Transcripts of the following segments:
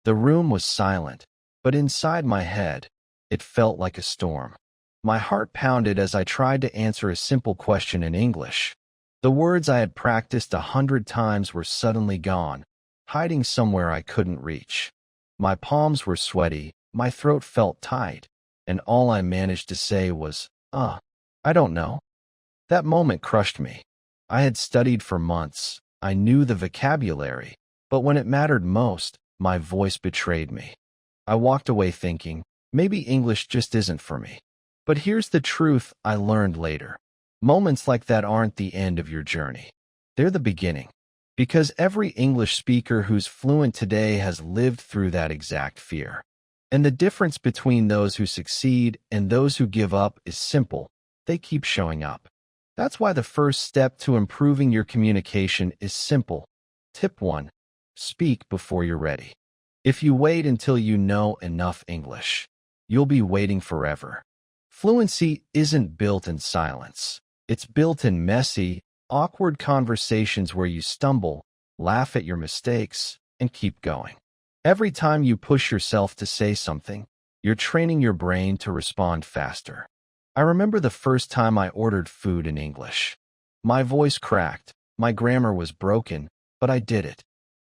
The room was silent, but inside my head, it felt like a storm. My heart pounded as I tried to answer a simple question in English. The words I had practiced 100 times were suddenly gone, hiding somewhere I couldn't reach. My palms were sweaty, my throat felt tight, and all I managed to say was, I don't know. That moment crushed me. I had studied for months. I knew the vocabulary, but when it mattered most, my voice betrayed me. I walked away thinking, maybe English just isn't for me. But here's the truth I learned later. Moments like that aren't the end of your journey. They're the beginning. Because every English speaker who's fluent today has lived through that exact fear. And the difference between those who succeed and those who give up is simple. They keep showing up. That's why the first step to improving your communication is simple. Tip 1. Speak before you're ready. If you wait until you know enough English, you'll be waiting forever. Fluency isn't built in silence. It's built in messy, awkward conversations where you stumble, laugh at your mistakes, and keep going. Every time you push yourself to say something, you're training your brain to respond faster. I remember the first time I ordered food in English. My voice cracked, my grammar was broken, but I did it.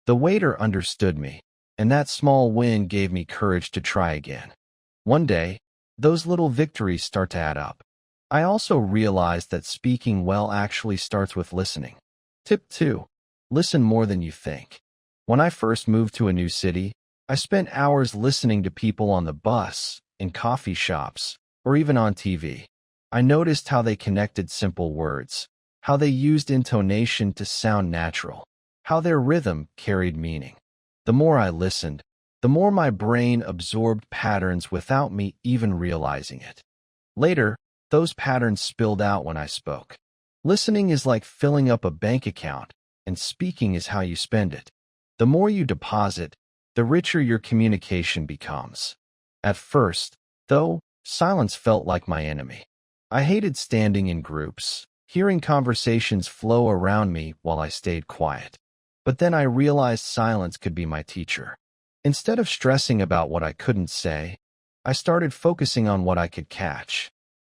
The waiter understood me, and that small win gave me courage to try again. One day, those little victories start to add up. I also realized that speaking well actually starts with listening. Tip 2. Listen more than you think. When I first moved to a new city, I spent hours listening to people on the bus, in coffee shops, or even on TV. I noticed how they connected simple words, how they used intonation to sound natural, how their rhythm carried meaning. The more I listened, the more my brain absorbed patterns without me even realizing it. Later, those patterns spilled out when I spoke. Listening is like filling up a bank account, and speaking is how you spend it. The more you deposit, the richer your communication becomes. At first, though, silence felt like my enemy. I hated standing in groups, hearing conversations flow around me while I stayed quiet. But then I realized silence could be my teacher. Instead of stressing about what I couldn't say, I started focusing on what I could catch.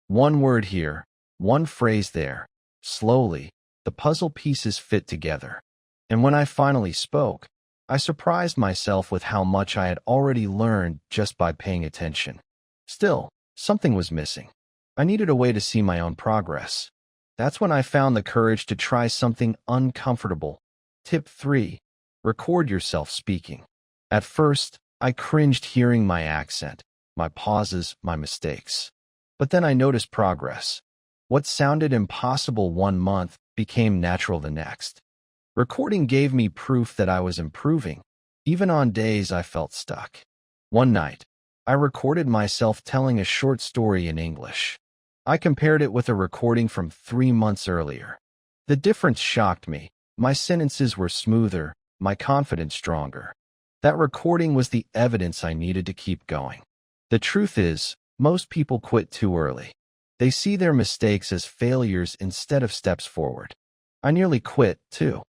One word here, one phrase there. Slowly, the puzzle pieces fit together. And when I finally spoke, I surprised myself with how much I had already learned just by paying attention. Still, something was missing. I needed a way to see my own progress. That's when I found the courage to try something uncomfortable. Tip 3. Record yourself speaking. At first, I cringed hearing my accent, my pauses, my mistakes. But then I noticed progress. What sounded impossible one month became natural the next. Recording gave me proof that I was improving, even on days I felt stuck. One night, I recorded myself telling a short story in English. I compared it with a recording from 3 months earlier. The difference shocked me. My sentences were smoother, my confidence stronger. That recording was the evidence I needed to keep going. The truth is, most people quit too early. They see their mistakes as failures instead of steps forward. I nearly quit, too.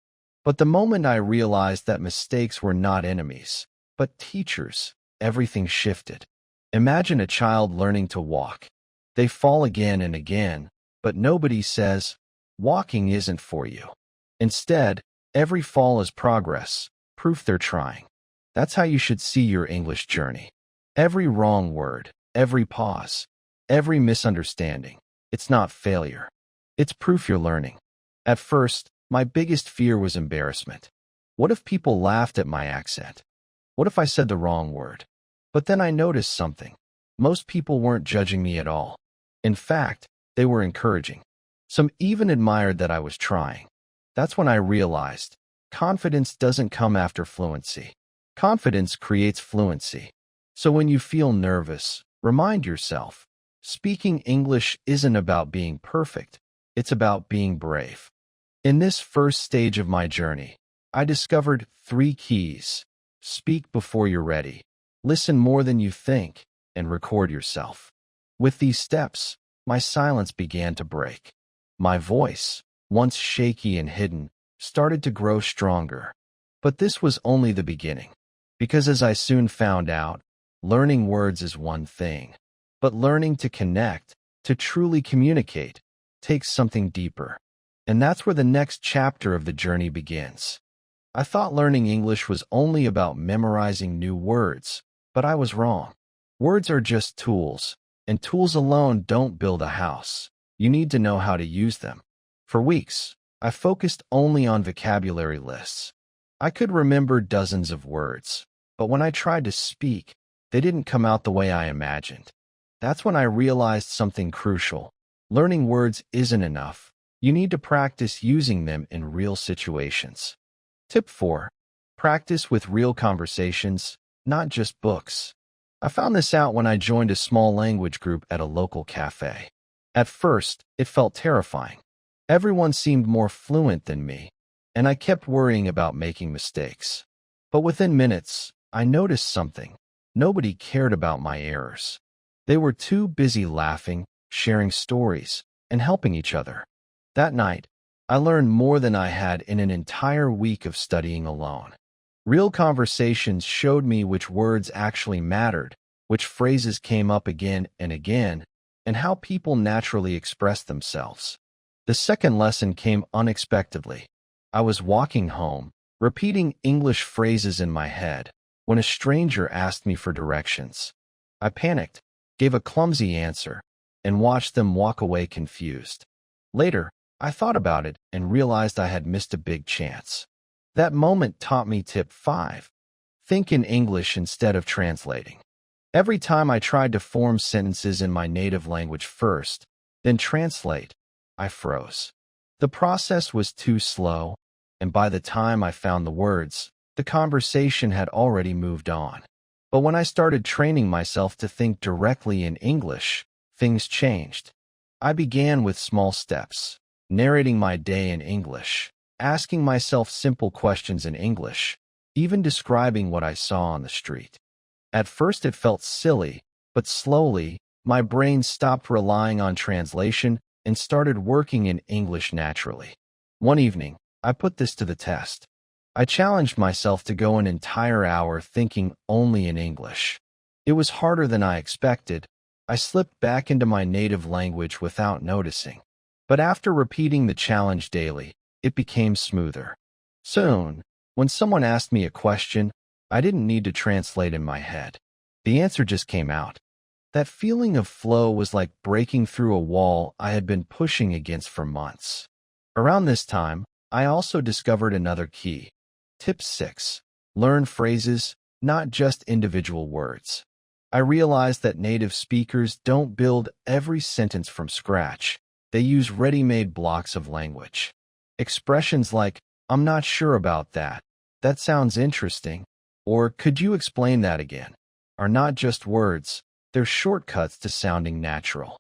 But the moment I realized that mistakes were not enemies, but teachers, everything shifted. Imagine a child learning to walk. They fall again and again, but nobody says, walking isn't for you. Instead, every fall is progress, proof they're trying. That's how you should see your English journey. Every wrong word, every pause, every misunderstanding, it's not failure. It's proof you're learning. At first, my biggest fear was embarrassment. What if people laughed at my accent? What if I said the wrong word? But then I noticed something. Most people weren't judging me at all. In fact, they were encouraging. Some even admired that I was trying. That's when I realized, confidence doesn't come after fluency. Confidence creates fluency. So when you feel nervous, remind yourself, speaking English isn't about being perfect. It's about being brave. In this first stage of my journey, I discovered 3 keys. Speak before you're ready. Listen more than you think, and record yourself. With these steps, my silence began to break. My voice, once shaky and hidden, started to grow stronger. But this was only the beginning. Because as I soon found out, learning words is one thing, but learning to connect, to truly communicate, takes something deeper. And that's where the next chapter of the journey begins. I thought learning English was only about memorizing new words, but I was wrong. Words are just tools, and tools alone don't build a house. You need to know how to use them. For weeks, I focused only on vocabulary lists. I could remember dozens of words, but when I tried to speak, they didn't come out the way I imagined. That's when I realized something crucial. Learning words isn't enough. You need to practice using them in real situations. Tip 4. Practice with real conversations, not just books. I found this out when I joined a small language group at a local cafe. At first, it felt terrifying. Everyone seemed more fluent than me, and I kept worrying about making mistakes. But within minutes, I noticed something. Nobody cared about my errors. They were too busy laughing, sharing stories, and helping each other. That night, I learned more than I had in an entire week of studying alone. Real conversations showed me which words actually mattered, which phrases came up again and again, and how people naturally express themselves. The second lesson came unexpectedly. I was walking home, repeating English phrases in my head, when a stranger asked me for directions. I panicked, gave a clumsy answer, and watched them walk away confused. Later, I thought about it and realized I had missed a big chance. That moment taught me tip 5. Think in English instead of translating. Every time I tried to form sentences in my native language first, then translate, I froze. The process was too slow, and by the time I found the words, the conversation had already moved on. But when I started training myself to think directly in English, things changed. I began with small steps, narrating my day in English, asking myself simple questions in English, even describing what I saw on the street. At first it felt silly, but slowly, my brain stopped relying on translation and started working in English naturally. One evening, I put this to the test. I challenged myself to go an entire hour thinking only in English. It was harder than I expected. I slipped back into my native language without noticing. But after repeating the challenge daily, it became smoother. Soon, when someone asked me a question, I didn't need to translate in my head. The answer just came out. That feeling of flow was like breaking through a wall I had been pushing against for months. Around this time, I also discovered another key. Tip 6. Learn phrases, not just individual words. I realized that native speakers don't build every sentence from scratch. They use ready-made blocks of language. Expressions like, "I'm not sure about that. That sounds interesting," or "Could you explain that again?" are not just words, they're shortcuts to sounding natural.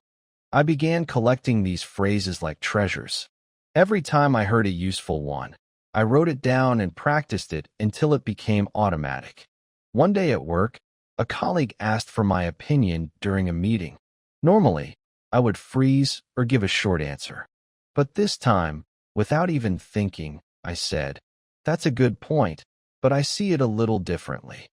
I began collecting these phrases like treasures. Every time I heard a useful one, I wrote it down and practiced it until it became automatic. One day at work, a colleague asked for my opinion during a meeting. Normally, I would freeze or give a short answer. But this time, without even thinking, I said, "That's a good point, but I see it a little differently."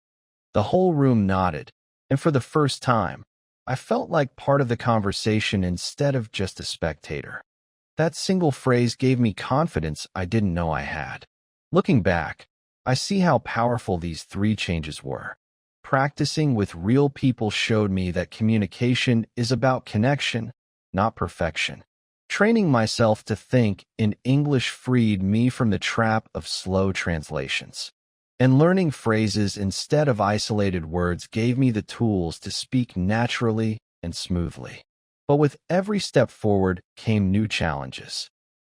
The whole room nodded, and for the first time, I felt like part of the conversation instead of just a spectator. That single phrase gave me confidence I didn't know I had. Looking back, I see how powerful these 3 changes were. Practicing with real people showed me that communication is about connection, not perfection. Training myself to think in English freed me from the trap of slow translations. And learning phrases instead of isolated words gave me the tools to speak naturally and smoothly. But with every step forward came new challenges.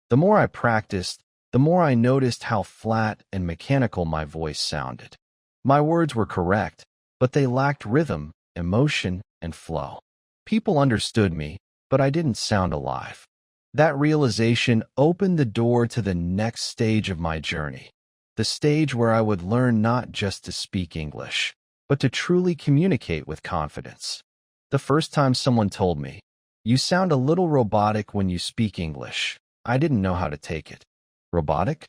The more I practiced, the more I noticed how flat and mechanical my voice sounded. My words were correct, but they lacked rhythm, emotion, and flow. People understood me, but I didn't sound alive. That realization opened the door to the next stage of my journey, the stage where I would learn not just to speak English, but to truly communicate with confidence. The first time someone told me, "You sound a little robotic when you speak English," I didn't know how to take it. Robotic?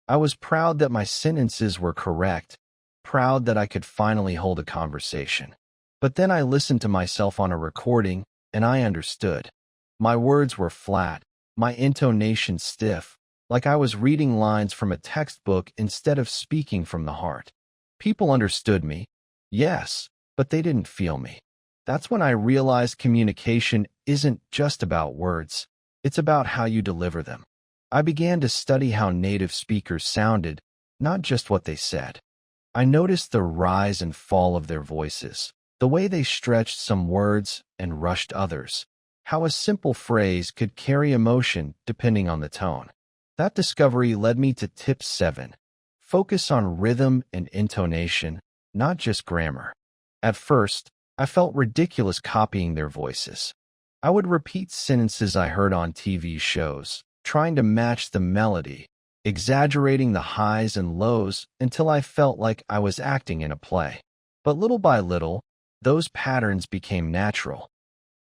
I was proud that my sentences were correct, proud that I could finally hold a conversation. But then I listened to myself on a recording, and I understood. My words were flat, my intonation stiff, like I was reading lines from a textbook instead of speaking from the heart. People understood me, yes, but they didn't feel me. That's when I realized communication isn't just about words, it's about how you deliver them. I began to study how native speakers sounded, not just what they said. I noticed the rise and fall of their voices, the way they stretched some words and rushed others, how a simple phrase could carry emotion depending on the tone. That discovery led me to tip 7. Focus on rhythm and intonation, not just grammar. At first, I felt ridiculous copying their voices. I would repeat sentences I heard on TV shows, trying to match the melody, exaggerating the highs and lows until I felt like I was acting in a play. But little by little, those patterns became natural.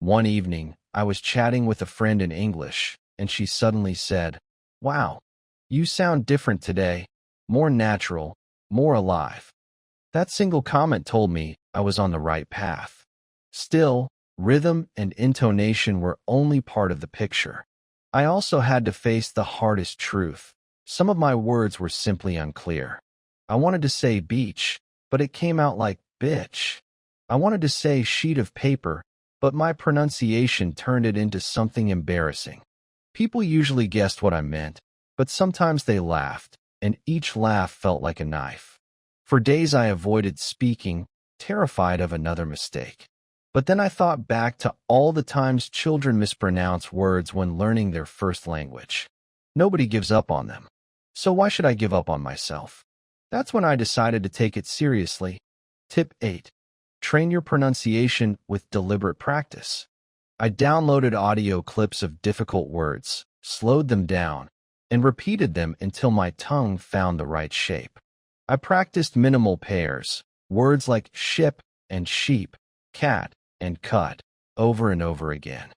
One evening, I was chatting with a friend in English, and she suddenly said, "Wow, you sound different today, more natural, more alive." That single comment told me I was on the right path. Still, rhythm and intonation were only part of the picture. I also had to face the hardest truth. Some of my words were simply unclear. I wanted to say beach, but it came out like bitch. I wanted to say sheet of paper, but my pronunciation turned it into something embarrassing. People usually guessed what I meant, but sometimes they laughed, and each laugh felt like a knife. For days I avoided speaking, terrified of another mistake. But then I thought back to all the times children mispronounce words when learning their first language. Nobody gives up on them. So why should I give up on myself? That's when I decided to take it seriously. Tip 8. Train your pronunciation with deliberate practice. I downloaded audio clips of difficult words, slowed them down, and repeated them until my tongue found the right shape. I practiced minimal pairs, words like ship and sheep, cat and cut, over and over again.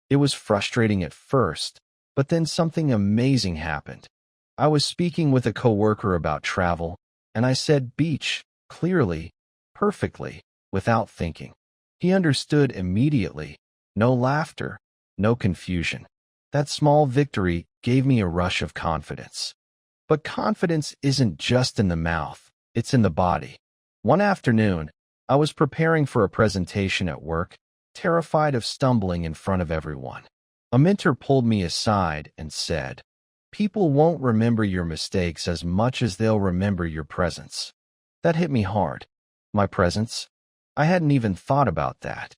It was frustrating at first, but then something amazing happened. I was speaking with a coworker about travel, and I said beach, clearly, perfectly, without thinking. He understood immediately. No laughter, no confusion. That small victory gave me a rush of confidence. But confidence isn't just in the mouth, it's in the body. One afternoon, I was preparing for a presentation at work, terrified of stumbling in front of everyone. A mentor pulled me aside and said, "People won't remember your mistakes as much as they'll remember your presence." That hit me hard. My presence? I hadn't even thought about that.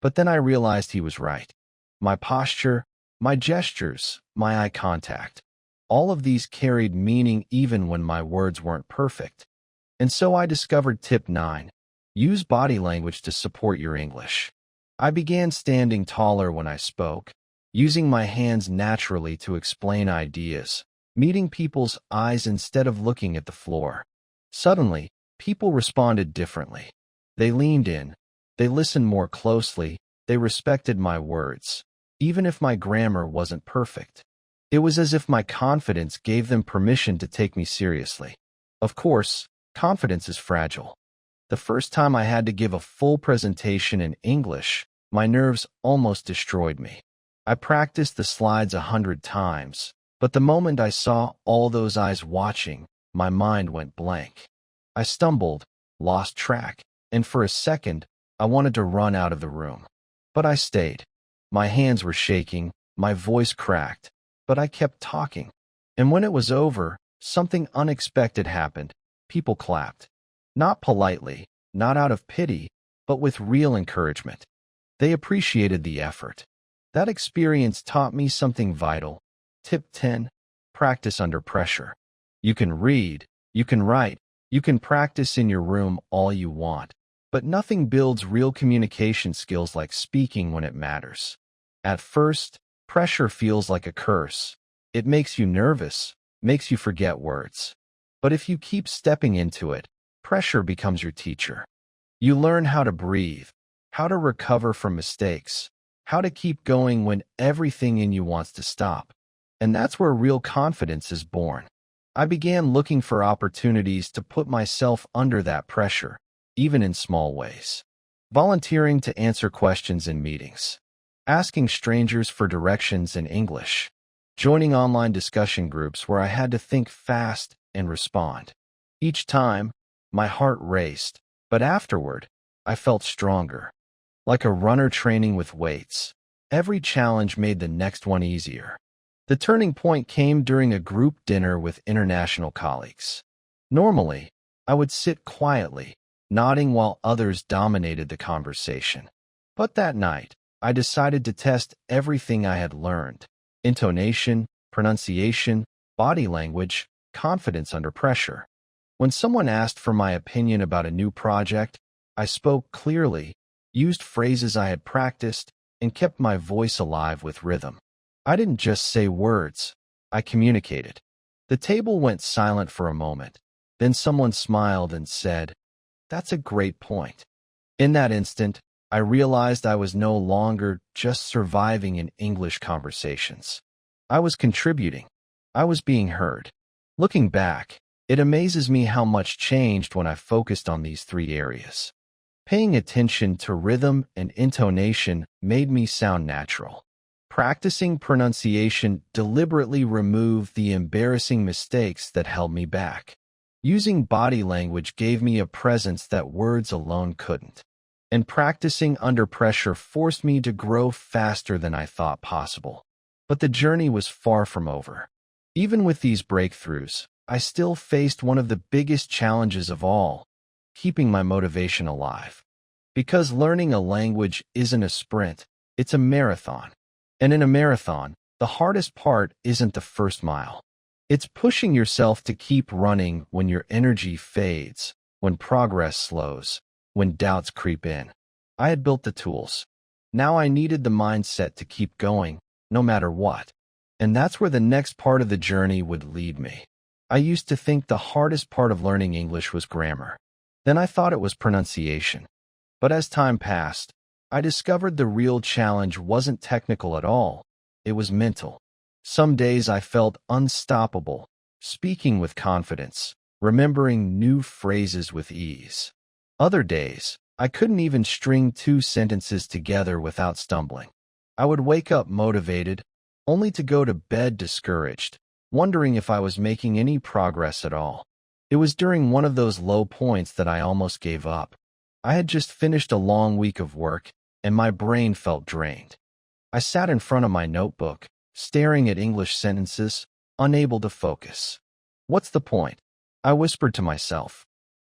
But then I realized he was right. My posture, my gestures, my eye contact. All of these carried meaning even when my words weren't perfect. And so I discovered tip 9. Use body language to support your English. I began standing taller when I spoke, using my hands naturally to explain ideas, meeting people's eyes instead of looking at the floor. Suddenly, people responded differently. They leaned in, they listened more closely, they respected my words, even if my grammar wasn't perfect. It was as if my confidence gave them permission to take me seriously. Of course, confidence is fragile. The first time I had to give a full presentation in English, my nerves almost destroyed me. I practiced the slides 100 times, but the moment I saw all those eyes watching, my mind went blank. I stumbled, lost track, and for a second, I wanted to run out of the room. But I stayed. My hands were shaking, my voice cracked, but I kept talking. And when it was over, something unexpected happened. People clapped. Not politely, not out of pity, but with real encouragement. They appreciated the effort. That experience taught me something vital. Tip 10. Practice under pressure. You can read, you can write, you can practice in your room all you want, but nothing builds real communication skills like speaking when it matters. At first, pressure feels like a curse. It makes you nervous, makes you forget words. But if you keep stepping into it, pressure becomes your teacher. You learn how to breathe, how to recover from mistakes, how to keep going when everything in you wants to stop. And that's where real confidence is born. I began looking for opportunities to put myself under that pressure, even in small ways. Volunteering to answer questions in meetings, asking strangers for directions in English, joining online discussion groups where I had to think fast and respond. Each time, my heart raced, but afterward, I felt stronger. Like a runner training with weights, every challenge made the next one easier. The turning point came during a group dinner with international colleagues. Normally, I would sit quietly, nodding while others dominated the conversation. But that night, I decided to test everything I had learned: intonation, pronunciation, body language, confidence under pressure. When someone asked for my opinion about a new project, I spoke clearly, used phrases I had practiced, and kept my voice alive with rhythm. I didn't just say words, I communicated. The table went silent for a moment. Then someone smiled and said, "That's a great point." In that instant, I realized I was no longer just surviving in English conversations. I was contributing. I was being heard. Looking back, it amazes me how much changed when I focused on these three areas. Paying attention to rhythm and intonation made me sound natural. Practicing pronunciation deliberately removed the embarrassing mistakes that held me back. Using body language gave me a presence that words alone couldn't. And practicing under pressure forced me to grow faster than I thought possible. But the journey was far from over. Even with these breakthroughs, I still faced one of the biggest challenges of all: keeping my motivation alive. Because learning a language isn't a sprint, it's a marathon. And in a marathon, the hardest part isn't the first mile. It's pushing yourself to keep running when your energy fades, when progress slows, when doubts creep in. I had built the tools. Now I needed the mindset to keep going, no matter what. And that's where the next part of the journey would lead me. I used to think the hardest part of learning English was grammar. Then I thought it was pronunciation. But as time passed, I discovered the real challenge wasn't technical at all. It was mental. Some days I felt unstoppable, speaking with confidence, remembering new phrases with ease. Other days, I couldn't even string two sentences together without stumbling. I would wake up motivated, only to go to bed discouraged, wondering if I was making any progress at all. It was during one of those low points that I almost gave up. I had just finished a long week of work, and my brain felt drained. I sat in front of my notebook, staring at English sentences, unable to focus. What's the point? I whispered to myself.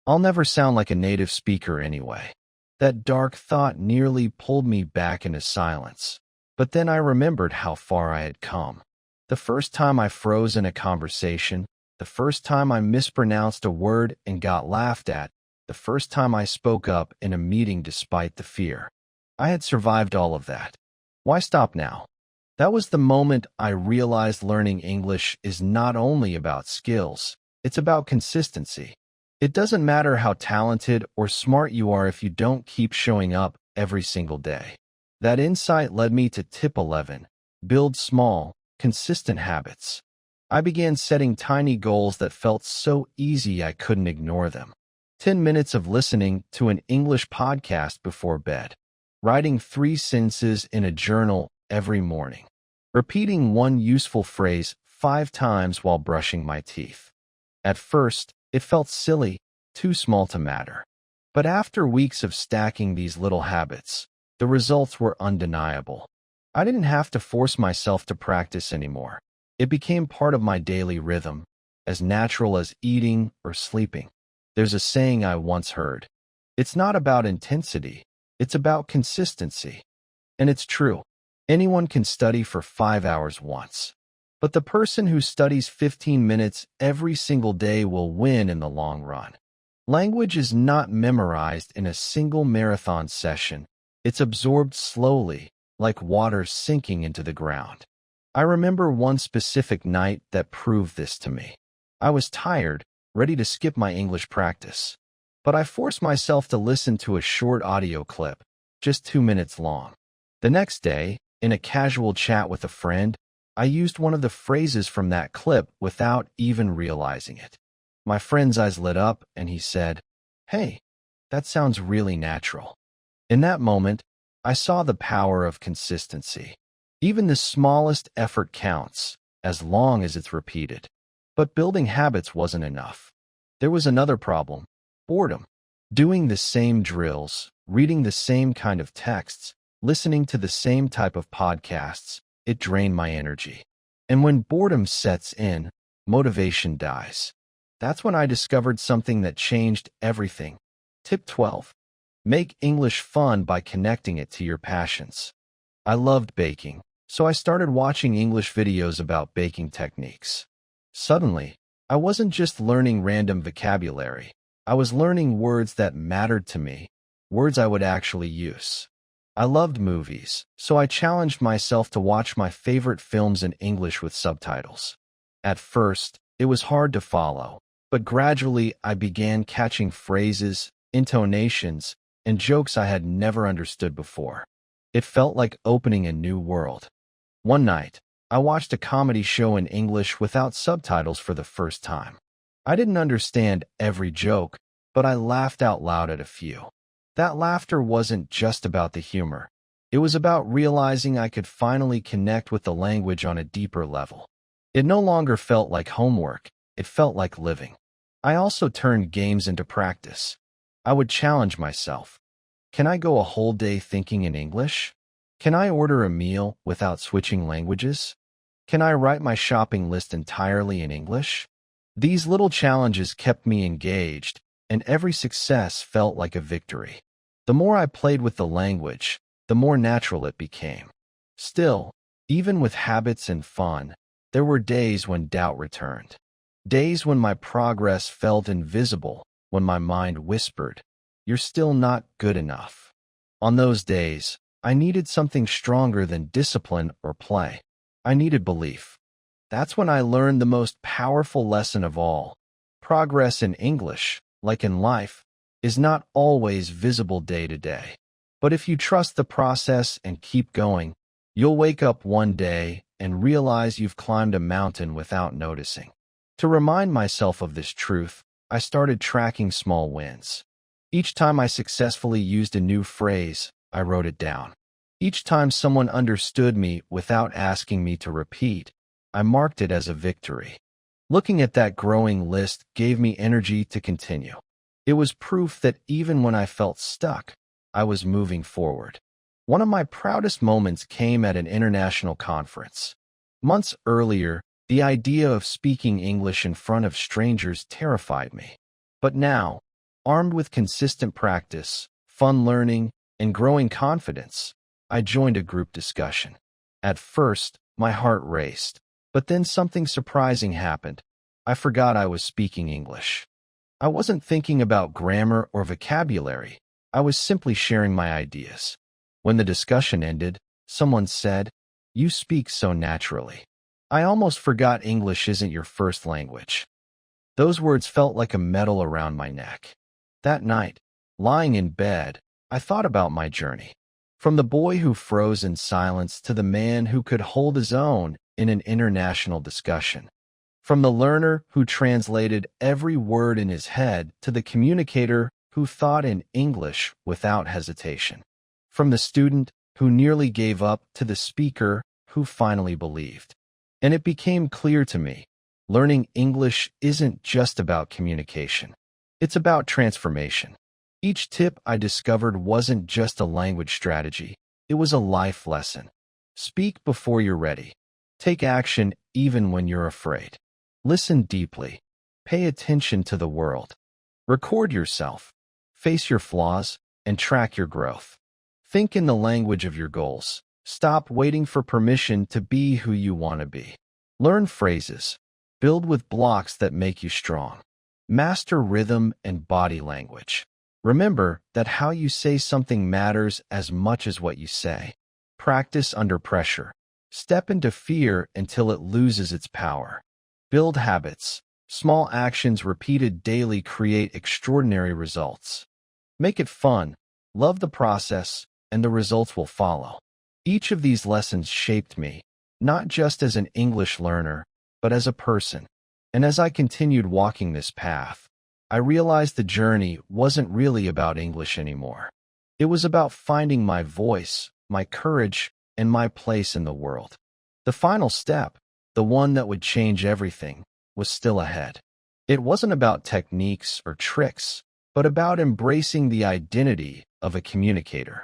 I'll never sound like a native speaker anyway. That dark thought nearly pulled me back into silence. But then I remembered how far I had come. The first time I froze in a conversation, the first time I mispronounced a word and got laughed at, the first time I spoke up in a meeting despite the fear. I had survived all of that. Why stop now? That was the moment I realized learning English is not only about skills, it's about consistency. It doesn't matter how talented or smart you are if you don't keep showing up every single day. That insight led me to tip 11, build small, consistent habits. I began setting tiny goals that felt so easy I couldn't ignore them. 10 minutes of listening to an English podcast before bed. Writing 3 sentences in a journal every morning. Repeating one useful phrase 5 times while brushing my teeth. At first, it felt silly, too small to matter. But after weeks of stacking these little habits, the results were undeniable. I didn't have to force myself to practice anymore. It became part of my daily rhythm, as natural as eating or sleeping. There's a saying I once heard. It's not about intensity, it's about consistency. And it's true. Anyone can study for 5 hours once. But the person who studies 15 minutes every single day will win in the long run. Language is not memorized in a single marathon session. It's absorbed slowly, like water sinking into the ground. I remember one specific night that proved this to me. I was tired, ready to skip my English practice. But I forced myself to listen to a short audio clip, just 2 minutes long. The next day, in a casual chat with a friend, I used one of the phrases from that clip without even realizing it. My friend's eyes lit up and he said, "Hey, that sounds really natural." In that moment, I saw the power of consistency. Even the smallest effort counts, as long as it's repeated. But building habits wasn't enough. There was another problem: boredom. Doing the same drills, reading the same kind of texts, listening to the same type of podcasts, it drained my energy. And when boredom sets in, motivation dies. That's when I discovered something that changed everything. Tip 12. Make English fun by connecting it to your passions. I loved baking, so I started watching English videos about baking techniques. Suddenly, I wasn't just learning random vocabulary. I was learning words that mattered to me, words I would actually use. I loved movies, so I challenged myself to watch my favorite films in English with subtitles. At first, it was hard to follow, but gradually I began catching phrases, intonations, and jokes I had never understood before. It felt like opening a new world. One night, I watched a comedy show in English without subtitles for the first time. I didn't understand every joke, but I laughed out loud at a few. That laughter wasn't just about the humor. It was about realizing I could finally connect with the language on a deeper level. It no longer felt like homework, it felt like living. I also turned games into practice. I would challenge myself. Can I go a whole day thinking in English? Can I order a meal without switching languages? Can I write my shopping list entirely in English? These little challenges kept me engaged, and every success felt like a victory. The more I played with the language, the more natural it became. Still, even with habits and fun, there were days when doubt returned. Days when my progress felt invisible, when my mind whispered, "You're still not good enough." On those days, I needed something stronger than discipline or play. I needed belief. That's when I learned the most powerful lesson of all. Progress in English, like in life, is not always visible day to day. But if you trust the process and keep going, you'll wake up one day and realize you've climbed a mountain without noticing. To remind myself of this truth, I started tracking small wins. Each time I successfully used a new phrase, I wrote it down. Each time someone understood me without asking me to repeat, I marked it as a victory. Looking at that growing list gave me energy to continue. It was proof that even when I felt stuck, I was moving forward. One of my proudest moments came at an international conference. Months earlier, the idea of speaking English in front of strangers terrified me. But now, armed with consistent practice, fun learning, and growing confidence, I joined a group discussion. At first, my heart raced, but then something surprising happened. I forgot I was speaking English. I wasn't thinking about grammar or vocabulary. I was simply sharing my ideas. When the discussion ended, someone said, "You speak so naturally." I almost forgot English isn't your first language. Those words felt like a medal around my neck. That night, lying in bed, I thought about my journey. From the boy who froze in silence to the man who could hold his own in an international discussion. From the learner who translated every word in his head to the communicator who thought in English without hesitation. From the student who nearly gave up to the speaker who finally believed. And it became clear to me, learning English isn't just about communication. It's about transformation. Each tip I discovered wasn't just a language strategy, it was a life lesson. Speak before you're ready. Take action even when you're afraid. Listen deeply. Pay attention to the world. Record yourself. Face your flaws and track your growth. Think in the language of your goals. Stop waiting for permission to be who you want to be. Learn phrases. Build with blocks that make you strong. Master rhythm and body language. Remember that how you say something matters as much as what you say. Practice under pressure. Step into fear until it loses its power. Build habits. Small actions repeated daily create extraordinary results. Make it fun. Love the process, and the results will follow. Each of these lessons shaped me, not just as an English learner, but as a person. And as I continued walking this path, I realized the journey wasn't really about English anymore. It was about finding my voice, my courage, and my place in the world. The final step, the one that would change everything, was still ahead. It wasn't about techniques or tricks, but about embracing the identity of a communicator.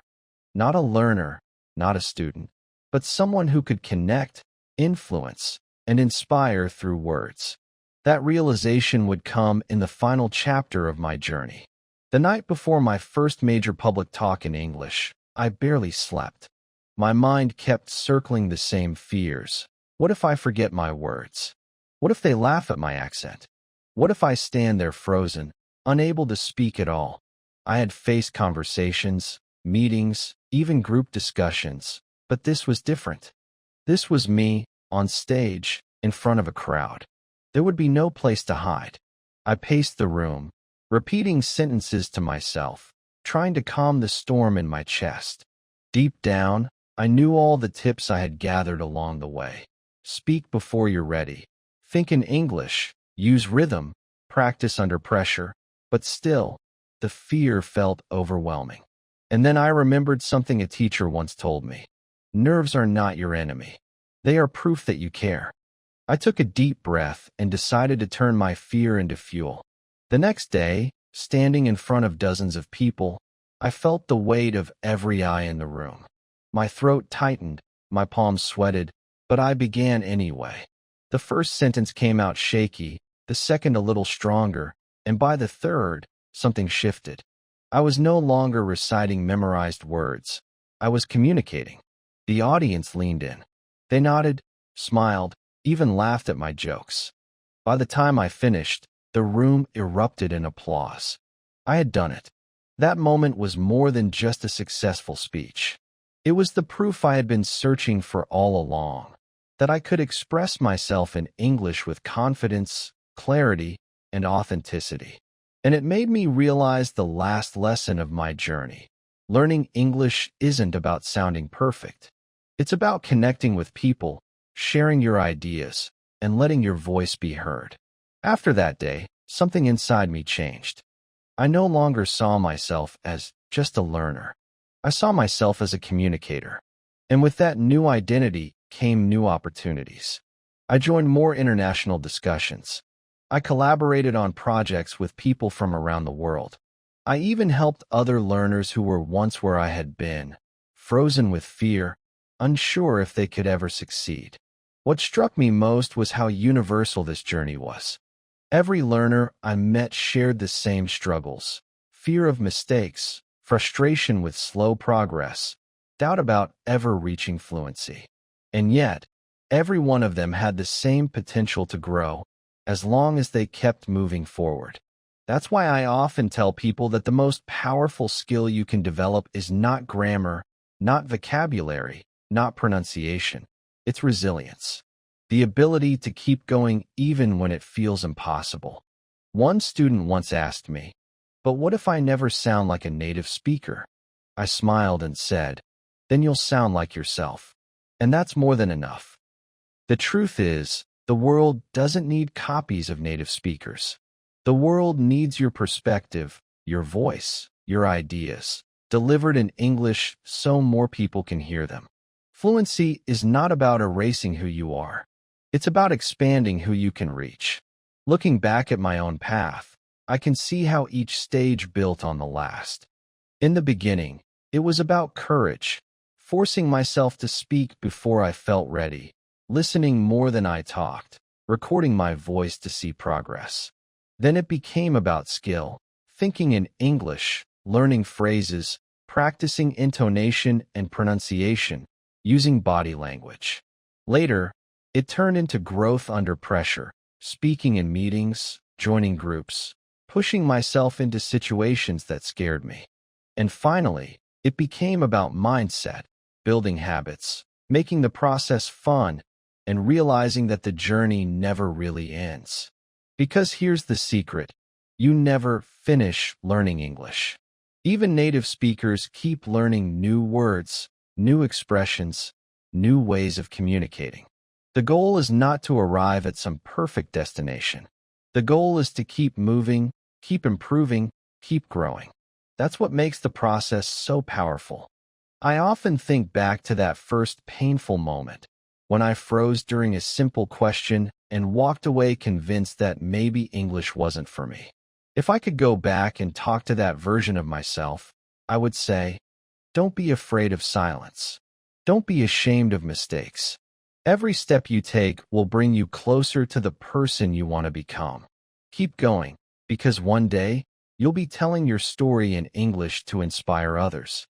Not a learner, not a student, but someone who could connect, influence, and inspire through words. That realization would come in the final chapter of my journey. The night before my first major public talk in English, I barely slept. My mind kept circling the same fears. What if I forget my words? What if they laugh at my accent? What if I stand there frozen, unable to speak at all? I had faced conversations, meetings, even group discussions, but this was different. This was me, on stage, in front of a crowd. There would be no place to hide. I paced the room, repeating sentences to myself, trying to calm the storm in my chest. Deep down, I knew all the tips I had gathered along the way. Speak before you're ready. Think in English. Use rhythm. Practice under pressure. But still, the fear felt overwhelming. And then I remembered something a teacher once told me. Nerves are not your enemy. They are proof that you care. I took a deep breath and decided to turn my fear into fuel. The next day, standing in front of dozens of people, I felt the weight of every eye in the room. My throat tightened, my palms sweated, but I began anyway. The first sentence came out shaky, the second a little stronger, and by the third, something shifted. I was no longer reciting memorized words. I was communicating. The audience leaned in. They nodded, smiled, even laughed at my jokes. By the time I finished, the room erupted in applause. I had done it. That moment was more than just a successful speech. It was the proof I had been searching for all along, that I could express myself in English with confidence, clarity, and authenticity. And it made me realize the last lesson of my journey. Learning English isn't about sounding perfect. It's about connecting with people, sharing your ideas, and letting your voice be heard. After that day, something inside me changed. I no longer saw myself as just a learner. I saw myself as a communicator. And with that new identity came new opportunities. I joined more international discussions. I collaborated on projects with people from around the world. I even helped other learners who were once where I had been, frozen with fear, unsure if they could ever succeed. What struck me most was how universal this journey was. Every learner I met shared the same struggles: fear of mistakes, frustration with slow progress, doubt about ever reaching fluency. And yet, every one of them had the same potential to grow, as long as they kept moving forward. That's why I often tell people that the most powerful skill you can develop is not grammar, not vocabulary, not pronunciation. It's resilience. The ability to keep going even when it feels impossible. One student once asked me, "But what if I never sound like a native speaker?" I smiled and said, "Then you'll sound like yourself. And that's more than enough." The truth is, the world doesn't need copies of native speakers. The world needs your perspective, your voice, your ideas, delivered in English so more people can hear them. Fluency is not about erasing who you are. It's about expanding who you can reach. Looking back at my own path, I can see how each stage built on the last. In the beginning, it was about courage, forcing myself to speak before I felt ready, listening more than I talked, recording my voice to see progress. Then it became about skill, thinking in English, learning phrases, practicing intonation and pronunciation, using body language. Later, it turned into growth under pressure, speaking in meetings, joining groups, pushing myself into situations that scared me. And finally, it became about mindset, building habits, making the process fun, and realizing that the journey never really ends. Because here's the secret: you never finish learning English. Even native speakers keep learning new words, new expressions, new ways of communicating. The goal is not to arrive at some perfect destination. The goal is to keep moving, keep improving, keep growing. That's what makes the process so powerful. I often think back to that first painful moment when I froze during a simple question and walked away convinced that maybe English wasn't for me. If I could go back and talk to that version of myself, I would say, don't be afraid of silence. Don't be ashamed of mistakes. Every step you take will bring you closer to the person you want to become. Keep going, because one day, you'll be telling your story in English to inspire others.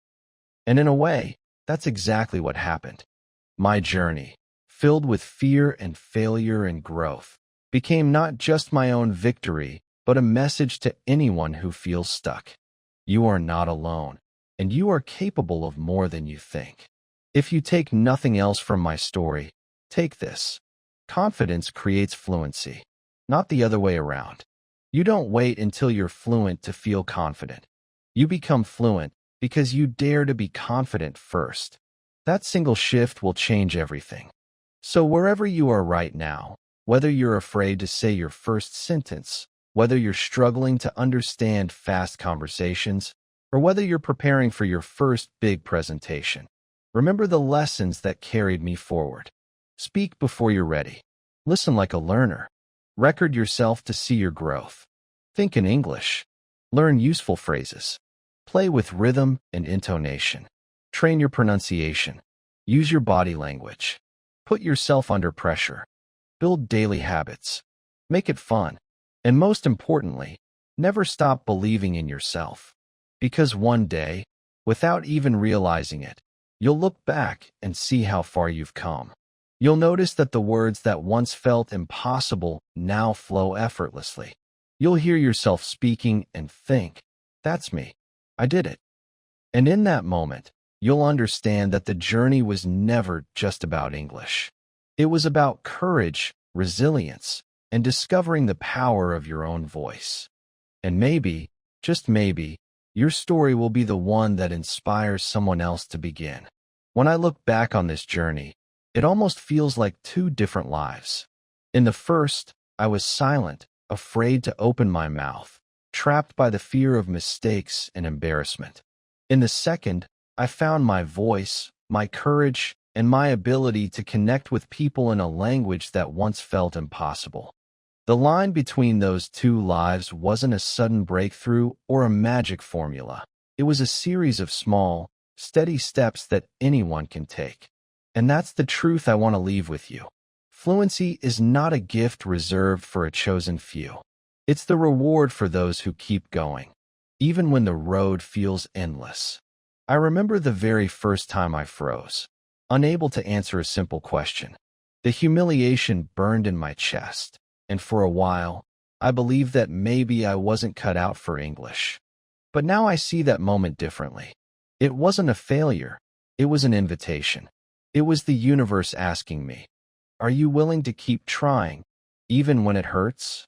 And in a way, that's exactly what happened. My journey, filled with fear and failure and growth, became not just my own victory, but a message to anyone who feels stuck. You are not alone, and you are capable of more than you think. If you take nothing else from my story, take this. Confidence creates fluency, not the other way around. You don't wait until you're fluent to feel confident. You become fluent because you dare to be confident first. That single shift will change everything. So wherever you are right now, whether you're afraid to say your first sentence, whether you're struggling to understand fast conversations, or whether you're preparing for your first big presentation, remember the lessons that carried me forward. Speak before you're ready. Listen like a learner. Record yourself to see your growth. Think in English. Learn useful phrases. Play with rhythm and intonation. Train your pronunciation. Use your body language. Put yourself under pressure. Build daily habits. Make it fun. And most importantly, never stop believing in yourself. Because one day, without even realizing it, you'll look back and see how far you've come. You'll notice that the words that once felt impossible now flow effortlessly. You'll hear yourself speaking and think, that's me. I did it. And in that moment, you'll understand that the journey was never just about English. It was about courage, resilience, and discovering the power of your own voice. And maybe, just maybe, your story will be the one that inspires someone else to begin. When I look back on this journey, it almost feels like two different lives. In the first, I was silent, afraid to open my mouth, trapped by the fear of mistakes and embarrassment. In the second, I found my voice, my courage, and my ability to connect with people in a language that once felt impossible. The line between those two lives wasn't a sudden breakthrough or a magic formula. It was a series of small, steady steps that anyone can take. And that's the truth I want to leave with you. Fluency is not a gift reserved for a chosen few. It's the reward for those who keep going, even when the road feels endless. I remember the very first time I froze, unable to answer a simple question. The humiliation burned in my chest, and for a while, I believed that maybe I wasn't cut out for English. But now I see that moment differently. It wasn't a failure. It was an invitation. It was the universe asking me, are you willing to keep trying, even when it hurts?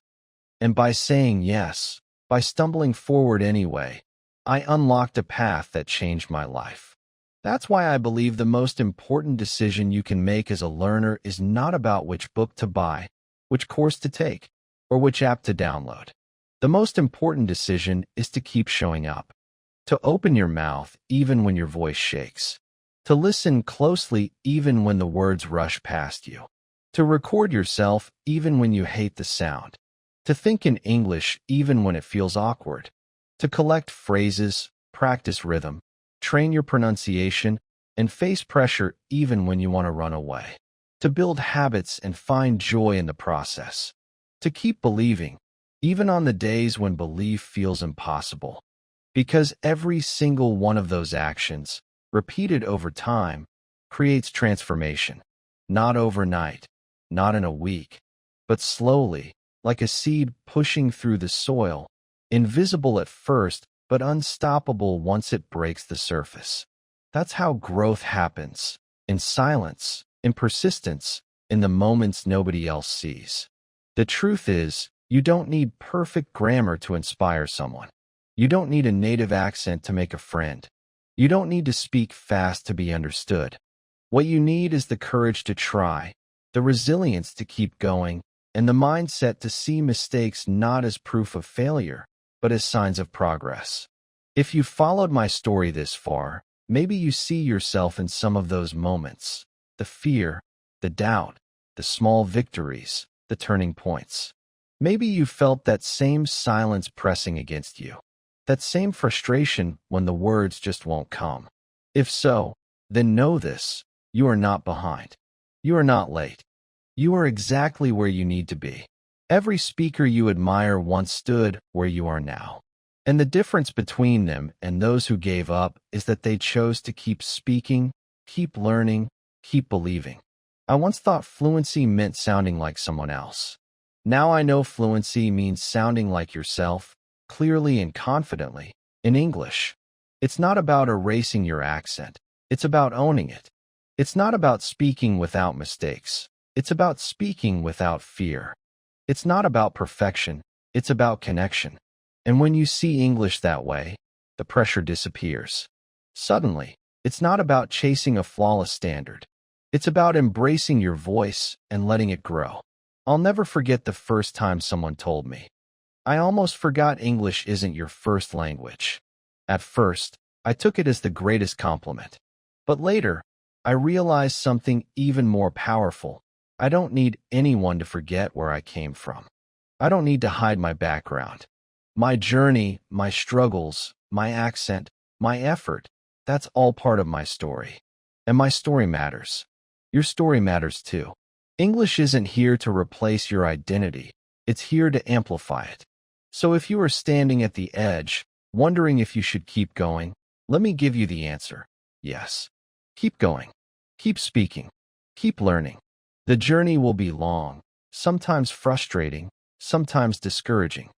And by saying yes, by stumbling forward anyway, I unlocked a path that changed my life. That's why I believe the most important decision you can make as a learner is not about which book to buy, which course to take, or which app to download. The most important decision is to keep showing up, to open your mouth even when your voice shakes, to listen closely even when the words rush past you, to record yourself even when you hate the sound, to think in English even when it feels awkward, to collect phrases, practice rhythm, train your pronunciation, and face pressure even when you want to run away, to build habits and find joy in the process, to keep believing, even on the days when belief feels impossible. Because every single one of those actions, repeated over time, creates transformation. Not overnight, not in a week, but slowly, like a seed pushing through the soil, invisible at first, but unstoppable once it breaks the surface. That's how growth happens, in silence, in persistence, in the moments nobody else sees. The truth is, you don't need perfect grammar to inspire someone. You don't need a native accent to make a friend. You don't need to speak fast to be understood. What you need is the courage to try, the resilience to keep going, and the mindset to see mistakes not as proof of failure, but as signs of progress. If you followed my story this far, maybe you see yourself in some of those moments: the fear, the doubt, the small victories, the turning points. Maybe you felt that same silence pressing against you, that same frustration when the words just won't come. If so, then know this: you are not behind. You are not late. You are exactly where you need to be. Every speaker you admire once stood where you are now. And the difference between them and those who gave up is that they chose to keep speaking, keep learning, keep believing. I once thought fluency meant sounding like someone else. Now I know fluency means sounding like yourself, clearly and confidently, in English. It's not about erasing your accent. It's about owning it. It's not about speaking without mistakes. It's about speaking without fear. It's not about perfection. It's about connection. And when you see English that way, the pressure disappears. Suddenly, it's not about chasing a flawless standard. It's about embracing your voice and letting it grow. I'll never forget the first time someone told me, "I almost forgot English isn't your first language." At first, I took it as the greatest compliment. But later, I realized something even more powerful. I don't need anyone to forget where I came from. I don't need to hide my background. My journey, my struggles, my accent, my effort, that's all part of my story. And my story matters. Your story matters too. English isn't here to replace your identity. It's here to amplify it. So if you are standing at the edge, wondering if you should keep going, let me give you the answer: yes. Keep going. Keep speaking. Keep learning. The journey will be long, sometimes frustrating, sometimes discouraging.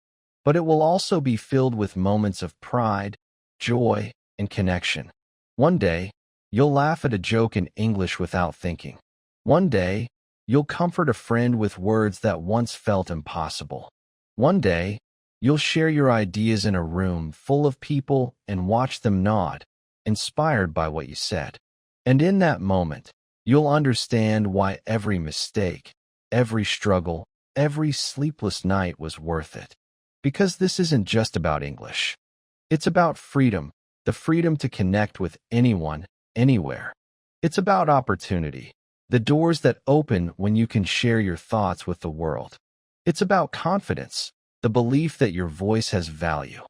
But it will also be filled with moments of pride, joy, and connection. One day, you'll laugh at a joke in English without thinking. One day, you'll comfort a friend with words that once felt impossible. One day, you'll share your ideas in a room full of people and watch them nod, inspired by what you said. And in that moment, you'll understand why every mistake, every struggle, every sleepless night was worth it. Because this isn't just about English. It's about freedom, the freedom to connect with anyone, anywhere. It's about opportunity, the doors that open when you can share your thoughts with the world. It's about confidence, the belief that your voice has value.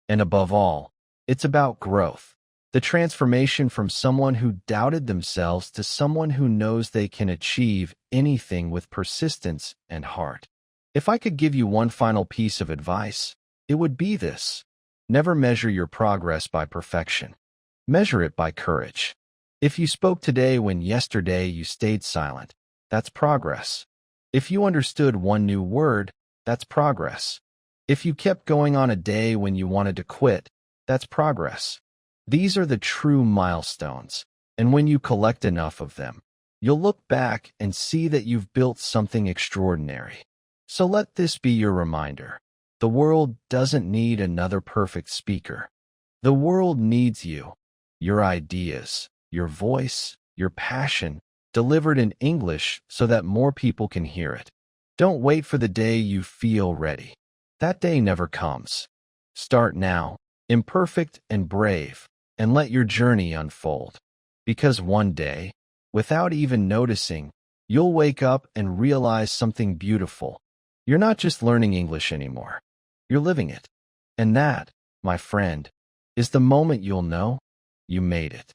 And above all, it's about growth, the transformation from someone who doubted themselves to someone who knows they can achieve anything with persistence and heart. If I could give you one final piece of advice, it would be this: never measure your progress by perfection. Measure it by courage. If you spoke today when yesterday you stayed silent, that's progress. If you understood one new word, that's progress. If you kept going on a day when you wanted to quit, that's progress. These are the true milestones, and when you collect enough of them, you'll look back and see that you've built something extraordinary. So let this be your reminder: the world doesn't need another perfect speaker. The world needs you, your ideas, your voice, your passion, delivered in English so that more people can hear it. Don't wait for the day you feel ready. That day never comes. Start now, imperfect and brave, and let your journey unfold. Because one day, without even noticing, you'll wake up and realize something beautiful. You're not just learning English anymore. You're living it. And that, my friend, is the moment you'll know you made it.